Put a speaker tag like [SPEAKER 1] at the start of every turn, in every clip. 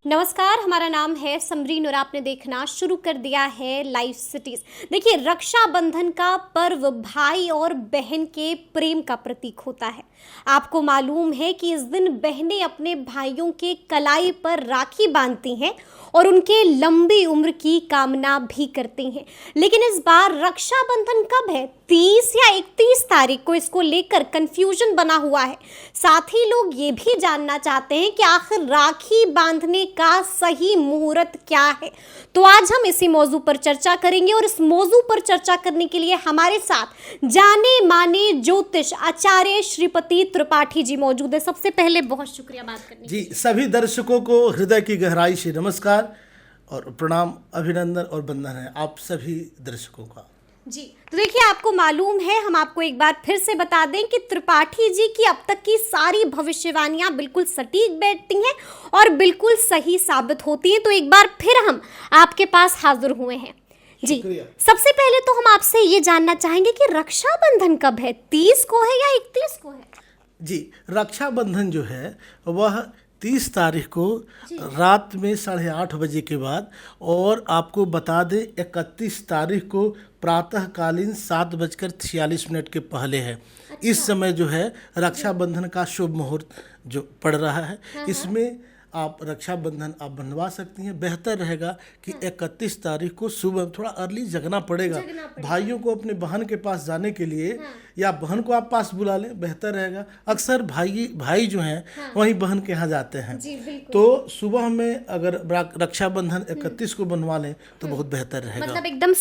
[SPEAKER 1] नमस्कार, हमारा नाम है समरीन और आपने देखना शुरू कर दिया है लाइव सिटीज। देखिए, रक्षाबंधन का पर्व भाई और बहन के प्रेम का प्रतीक होता है। आपको मालूम है कि इस दिन बहनें अपने भाइयों के कलाई पर राखी बांधती हैं और उनके लंबी उम्र की कामना भी करती हैं। लेकिन इस बार रक्षाबंधन कब है? 30 या 31 तारीख को इसको लेकर कंफ्यूजन बना हुआ है। साथ ही लोग ये भी जानना चाहते हैं कि आखिर राखी बांधने का सही मुहूर्त क्या है। तो आज हम इसी मौजू पर चर्चा करेंगे और इस मौजू पर चर्चा करने के लिए हमारे साथ जाने माने ज्योतिष आचार्य श्रीपति त्रिपाठी जी मौजूद है। सबसे पहले बहुत शुक्रिया बात करने
[SPEAKER 2] जी। सभी दर्शकों को हृदय की गहराई से नमस्कार और प्रणाम, अभिनंदन और वंदन है आप सभी दर्शकों का।
[SPEAKER 1] जी, तो देखिए, आपको मालूम है, हम आपको एक बार फिर से बता दें कि त्रिपाठी जी की अब तक की सारी भविष्यवाणियां बिल्कुल सटीक बैठती हैं और बिल्कुल सही साबित होती हैं। तो एक बार फिर हम आपके पास हाजिर हुए हैं। जी, सबसे पहले तो हम आपसे ये जानना चाहेंगे कि रक्षाबंधन कब है? 30 को है या 31 को है?
[SPEAKER 2] जी, रक्षाबंधन जो है वह 30 तारीख को रात में 8:30 बजे के बाद, और आपको बता दें 31 तारीख को प्रातःकालीन 7:46 के पहले है। इस समय जो है रक्षाबंधन का शुभ मुहूर्त जो पड़ रहा है, इसमें आप रक्षाबंधन आप बंधवा सकती हैं। बेहतर रहेगा कि 31 तारीख को सुबह थोड़ा अर्ली जगना पड़ेगा। भाइयों को अपने बहन के पास जाने के लिए या बहन को आप पास बुला लें, बेहतर रहेगा। अक्सर भाई जो हैं वहीं बहन के यहाँ जाते हैं। तो सुबह में अगर रक्षाबंधन 31 को बनवा लें तो बहुत बेहतर रहेगा।
[SPEAKER 1] मतलब एकदम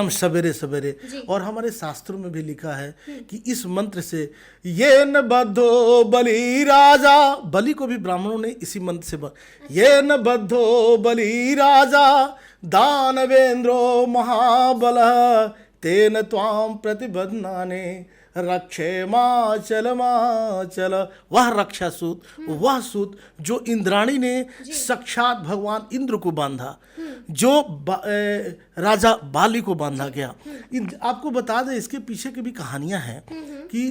[SPEAKER 1] सवेरे
[SPEAKER 2] सवेरे। और हमारे शास्त्रों में भी लिखा है कि इस मंत्र से ये न बद्धो बलि राजा, बलि को भी ब्राह्मणों ने इसी मंत्र से ये न बद्धो बलि राजा दानवेंद्रो महाबल तेन त्वाम प्रतिबध्नाने रक्षे माचल माचल। वह रक्षा सूत, वह सूत जो इंद्राणी ने साक्षात भगवान इंद्र को बांधा, जो राजा बाली को बांधा गया। आपको बता दें, इसके पीछे की भी कहानियां हैं कि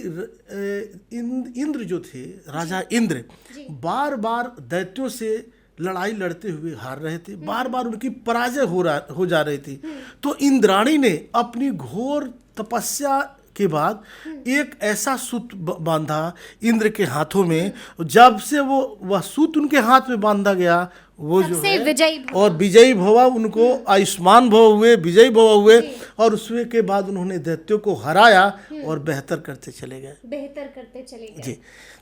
[SPEAKER 2] इंद्र जो थे, राजा इंद्र बार बार दैत्यों से लड़ाई लड़ते हुए हार रहे थे, बार बार उनकी पराजय हो जा रही थी। तो इंद्राणी ने अपनी घोर तपस्या के बाद एक ऐसा सूत बांधा इंद्र के हाथों में। जब से वह सूत उनके हाथ में बांधा गया, वो जो है विजयी भवा, उनको आयुष्मान भव हुए, विजयी भव हुए, और उसके के बाद उन्होंने दैत्यों को हराया और बेहतर करते चले गए। जी,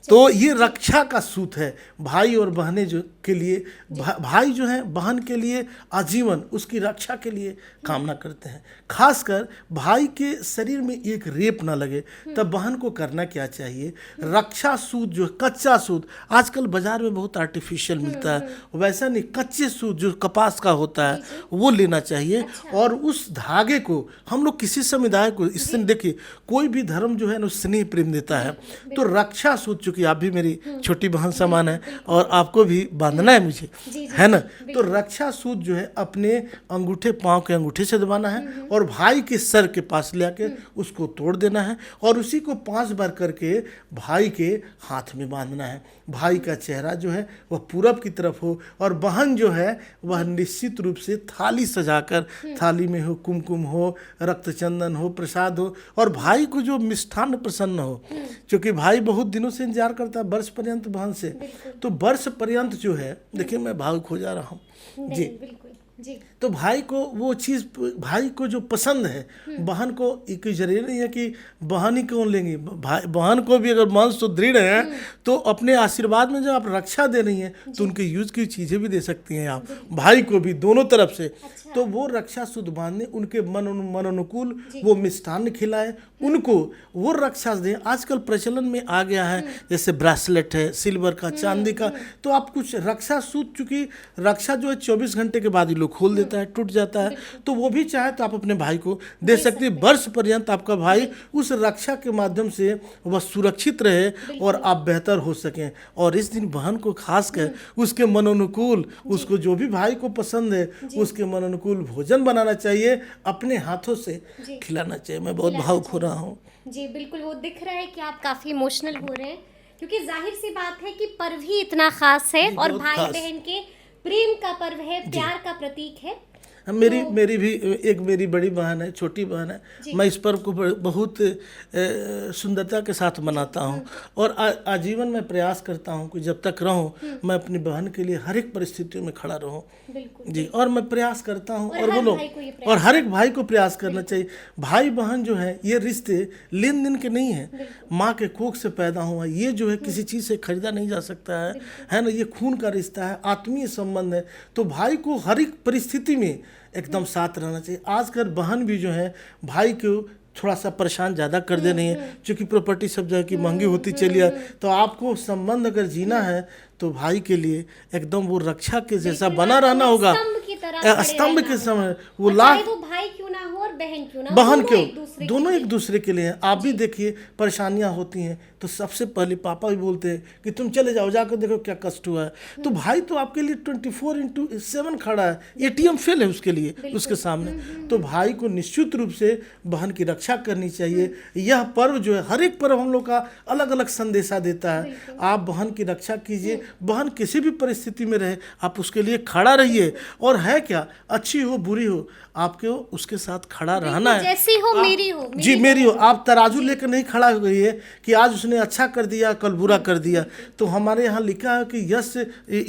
[SPEAKER 2] तो ये रक्षा का सूत है। भाई और बहनें जो के लिए, भाई जो है बहन के लिए आजीवन उसकी रक्षा के लिए कामना करते हैं। खासकर भाई के शरीर में एक रेप ना लगे, तब बहन को करना क्या चाहिए? रक्षा सूत जो कच्चा सूत आजकल बाजार में बहुत आर्टिफिशियल मिलता है, वैसा नहीं, कच्चे सूत जो कपास का होता है वो लेना चाहिए। और उस धागे को हम लोग किसी समुदाय को, इससे देखिए कोई भी धर्म जो है ना स्नेह प्रेम देता है। तो रक्षा सूत, चूंकि आप भी मेरी छोटी बहन समान है और आपको भी बांधना है मुझे, है ना, तो रक्षा सूत जो है अपने अंगूठे, पांव के अंगूठे से दबाना है और भाई के सर के पास लेके उसको तोड़ देना है और उसी को 5 बार करके भाई के हाथ में बांधना है। भाई का चेहरा जो है वह पूरब की तरफ हो और बहन जो है वह निश्चित रूप से थाली सजाकर, थाली में हो कुमकुम हो, रक्तचंदन हो, प्रसाद हो, और भाई को जो मिष्ठान्न प्रसन्न हो, क्योंकि भाई बहुत दिनों से इंतजार करता है वर्ष पर्यंत बहन से। तो वर्ष पर्यंत जो है, देखिए मैं भावुक हो जा रहा हूँ जी। तो भाई को वो चीज़, भाई को जो पसंद है, बहन को एक जरूरी नहीं है कि बहन ही कौन लेंगी, बहन को भी अगर मन सुदृढ़ है तो अपने आशीर्वाद में जब आप रक्षा दे रही हैं तो उनके यूज की चीज़ें भी दे सकती हैं आप, भाई को भी, दोनों तरफ से। तो वो रक्षा सूत बांधने, उनके मन अनुकूल वो मिष्ठान्न खिलाए, उनको वो रक्षा दें। आजकल प्रचलन में आ गया है, जैसे ब्रेसलेट है सिल्वर का, चांदी का, तो आप कुछ रक्षा सूत, चूंकि रक्षा जो है 24 घंटे के बाद ही लोग खोल देता है, टूट जाता है, तो वो भी चाहे तो आप अपने भाई को दे सकते हैं। वर्ष पर्यंत आपका भाई उस रक्षा के माध्यम से वह सुरक्षित रहे और आप बेहतर हो सकें। और इस दिन बहन को खासकर उसके मनोनुकूल, उसको जो भी भाई को पसंद है उसके मनोनुकूल भोजन बनाना चाहिए, अपने हाथों से खिलाना चाहिए। मैं बहुत भावुक हो रहा हूँ
[SPEAKER 1] जी। बिल्कुल, वो दिख रहा है कि आप काफी इमोशनल हो रहे हैं, क्योंकि जाहिर सी बात है कि पर्व ही इतना खास है और भाई बहन के प्रेम का पर्व है, प्यार का प्रतीक है।
[SPEAKER 2] मेरी भी एक मेरी बड़ी बहन है, छोटी बहन है। मैं इस पर्व को बहुत सुंदरता के साथ मनाता हूँ और आजीवन में प्रयास करता हूँ कि जब तक रहूँ मैं अपनी बहन के लिए हर एक परिस्थितियों में खड़ा रहूँ जी। और मैं प्रयास करता हूँ और बोलो, और हर एक भाई को प्रयास करना चाहिए। भाई बहन जो है ये रिश्ते लेन देन के नहीं है, माँ के कोख से पैदा हुआ ये जो है किसी चीज़ से खरीदा नहीं जा सकता है ना। ये खून का रिश्ता है, आत्मीय संबंध है। तो भाई को हर एक परिस्थिति में एकदम साथ रहना चाहिए। आजकल बहन भी जो है भाई को थोड़ा सा परेशान ज़्यादा कर दे रही है, क्योंकि प्रॉपर्टी सब जगह की महंगी होती चली है। तो आपको संबंध अगर जीना है तो भाई के लिए एकदम वो रक्षा के जैसा बना रहना होगा, स्तंभ के समय वो लाख
[SPEAKER 1] वो भाई क्यों ना हो और बहन क्यों ना हो,
[SPEAKER 2] बहन क्यों, दोनों एक दूसरे के लिए हैं। आप भी देखिए परेशानियां होती हैं तो सबसे पहले पापा भी बोलते हैं कि तुम चले जाओ, जाकर देखो क्या कष्ट हुआ है। तो भाई तो आपके लिए 24/7 खड़ा है, ATM फेल है उसके लिए, उसके सामने। तो भाई को निश्चित रूप से बहन की रक्षा करनी चाहिए। यह पर्व जो है, हर एक पर्व हम लोग का अलग अलग संदेशा देता है। आप बहन की रक्षा कीजिए, बहन किसी भी परिस्थिति में रहे आप उसके लिए खड़ा रहिए। और है क्या, अच्छी हो बुरी हो आपको उसके साथ खड़ा रहना है।
[SPEAKER 1] जैसी हो मेरी हो,
[SPEAKER 2] मेरी हो। आप तराजू लेकर नहीं खड़ा हो गई है कि आज उसने अच्छा कर दिया कल बुरा कर दिया। तो हमारे यहाँ लिखा है कि यश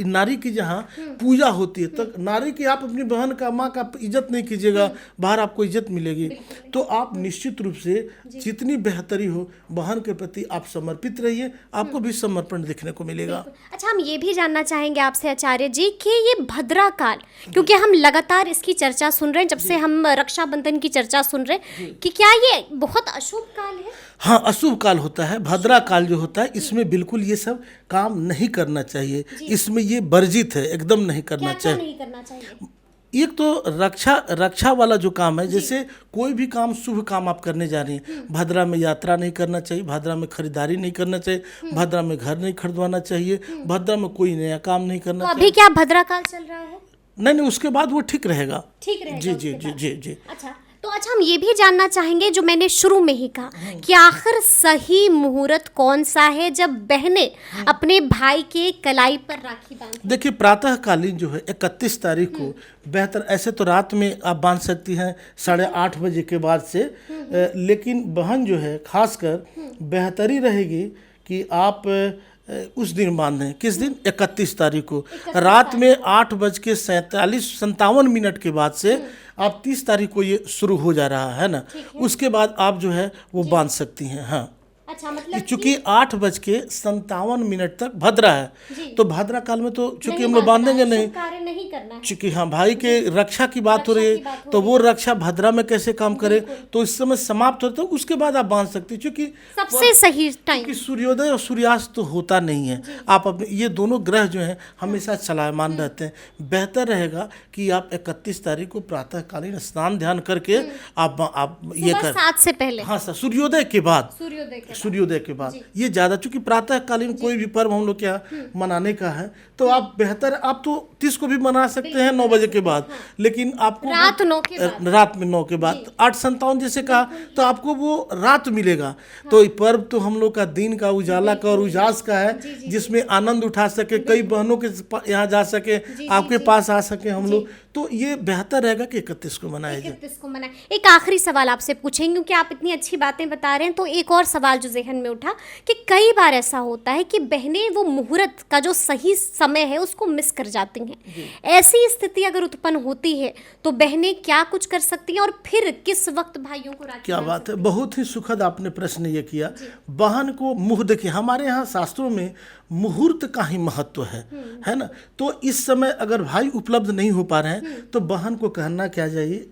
[SPEAKER 2] नारी की जहाँ पूजा होती है, तो नारी की आप अपनी बहन का, माँ का इज्जत नहीं कीजिएगा, बाहर आपको इज्जत मिलेगी। तो आप निश्चित रूप से जितनी बेहतरी हो बहन के प्रति आप समर्पित रहिए, आपको भी समर्पण देखने को मिलेगा।
[SPEAKER 1] अच्छा, हम ये भी जानना चाहेंगे आपसे आचार्य जी कि ये भद्रा काल, क्योंकि हम लगातार इसकी चर्चा सुन रहे हैं जब से हम रक्षाबंधन की चर्चा सुन रहे हैं, कि क्या ये बहुत अशुभ काल है?
[SPEAKER 2] हाँ, अशुभ काल होता है। भद्रा काल जो होता है इसमें बिल्कुल ये सब काम नहीं करना चाहिए, इसमें ये वर्जित है, एकदम नहीं करना चाहिए।
[SPEAKER 1] नहीं करना चाहिए?
[SPEAKER 2] एक तो रक्षा वाला जो काम है, जैसे कोई भी काम, शुभ काम आप करने जा रही हैं, भद्रा में यात्रा नहीं करना चाहिए, भद्रा में खरीदारी नहीं करना चाहिए, भद्रा में घर नहीं खरीदवाना चाहिए, भद्रा में कोई नया काम नहीं करना चाहिए।
[SPEAKER 1] अभी क्या भद्रा काल चल रहा है?
[SPEAKER 2] नहीं, उसके बाद वो ठीक रहेगा।
[SPEAKER 1] ठीक रहेगा
[SPEAKER 2] जी जी जी जी जी।
[SPEAKER 1] अच्छा, हम ये भी जानना चाहेंगे जो मैंने शुरू में ही कहा कि आखिर सही मुहूर्त कौन सा है जब बहनें अपने भाई के कलाई पर राखी बांधती?
[SPEAKER 2] देखिए, प्रातःकालीन जो है 31 तारीख को बेहतर, ऐसे तो रात में आप बांध सकती हैं 8:30 बजे के बाद से, लेकिन बहन जो है खासकर बेहतरी रहेगी कि आप उस दिन बांधें। किस दिन? 31 तारीख को रात में 8:47 के बाद से आप 30 तारीख को ये शुरू हो जा रहा है ना, उसके बाद आप जो है वो बांध सकती हैं। हाँ,
[SPEAKER 1] अच्छा, मतलब
[SPEAKER 2] चूंकि 8:57 तक भद्रा है, तो भद्रा काल में तो चूंकि हम लोग बांधेंगे नहीं, चूंकि हाँ भाई के रक्षा की बात हो रही है, तो वो रक्षा भद्रा में कैसे काम करे, तो इस समय समाप्त होता है, उसके बाद आप बांध सकते, क्योंकि
[SPEAKER 1] सबसे सही टाइम,
[SPEAKER 2] सूर्योदय और सूर्यास्त तो होता नहीं है। आप अपने ये दोनों ग्रह जो हैं हमेशा चलायमान रहते हैं। बेहतर रहेगा कि आप 31 तारीख को प्रातःकालीन स्नान ध्यान करके आप ये कर
[SPEAKER 1] 7 से पहले,
[SPEAKER 2] हाँ सर, सूर्योदय के बाद, सूर्योदय के बाद ये ज़्यादा, चूंकि प्रातःकालीन कोई भी पर्व हम लोग क्या मनाने का है, तो आप बेहतर, आप तो 30 को भी मना सकते हैं 9 बजे के बाद, लेकिन आपको
[SPEAKER 1] रात में
[SPEAKER 2] 9 के बाद 8:57 जैसे कहा, तो आपको वो रात मिलेगा। तो ये पर्व तो हम लोग का दिन का, उजाला का और उजास का है, जिसमें आनंद उठा सके, कई बहनों के यहाँ जा सके, आपके पास आ सके हम लोग, तो ये बेहतर रहेगा कि 31 को मनाया जाए।
[SPEAKER 1] 31 को मनाएं। एक आखिरी सवाल आपसे पूछेंगे, क्योंकि आप इतनी अच्छी बातें बता रहे हैं, तो एक और सवाल जो ज़हन में उठा कि कई बार ऐसा होता है कि बहनें वो मुहूर्त का जो सही समय है उसको मिस कर जाती हैं। ऐसी स्थिति अगर उत्पन्न होती है तो बहनें क्या कुछ कर सकती हैं, और फिर किस वक्त भाइयों को राखी?
[SPEAKER 2] क्या बात है, बहुत ही सुखद आपने प्रश्न ये किया। बहन को मुँह देखिए, हमारे यहाँ शास्त्रों में मुहूर्त का ही महत्व है ना। तो इस समय अगर भाई उपलब्ध नहीं हो पा रहे हैं तो बहन को करना क्या चाहिए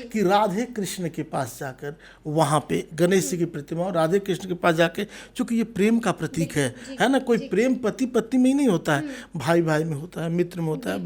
[SPEAKER 2] कि राधे कृष्ण के पास जाकर, वहाँ पे गणेश जी की प्रतिमा और राधे कृष्ण के पास जाके, चूंकि ये प्रेम का प्रतीक है ना। कोई प्रेम पति पत्नी में ही नहीं होता है, भाई भाई में होता है, मित्र में होता है,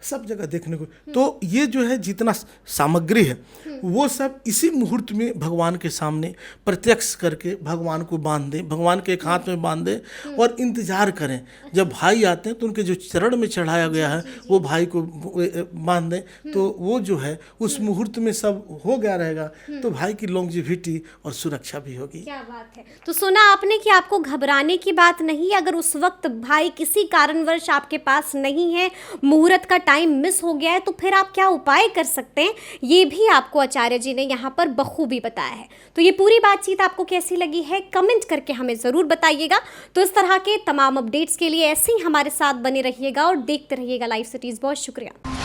[SPEAKER 2] सब जगह देखने को। तो ये जो है जितना सामग्री है वो सब इसी मुहूर्त में भगवान के सामने प्रत्यक्ष करके भगवान को बांध दें, भगवान के एक हाथ में बांध दें और इंतजार करें। जब भाई आते हैं तो उनके जो चरण में चढ़ाया गया है वो भाई को बांध दें, तो वो जो है उस मुहूर्त में सब हो गया रहेगा, तो भाई की लॉन्जेविटी और सुरक्षा भी होगी।
[SPEAKER 1] क्या बात है। तो सुना आपने कि आपको घबराने की बात नहीं, अगर उस वक्त भाई किसी कारणवश आपके पास नहीं है, मुहूर्त का टाइम मिस हो गया है, तो फिर आप क्या उपाय कर सकते हैं, ये भी आपको आचार्य जी ने यहाँ पर बखूबी बताया है। तो ये पूरी बातचीत आपको कैसी लगी है कमेंट करके हमें ज़रूर बताइएगा। तो इस तरह के तमाम अपडेट्स के लिए ऐसे ही हमारे साथ बने रहिएगा और देखते रहिएगा लाइव सिटीज़। बहुत शुक्रिया।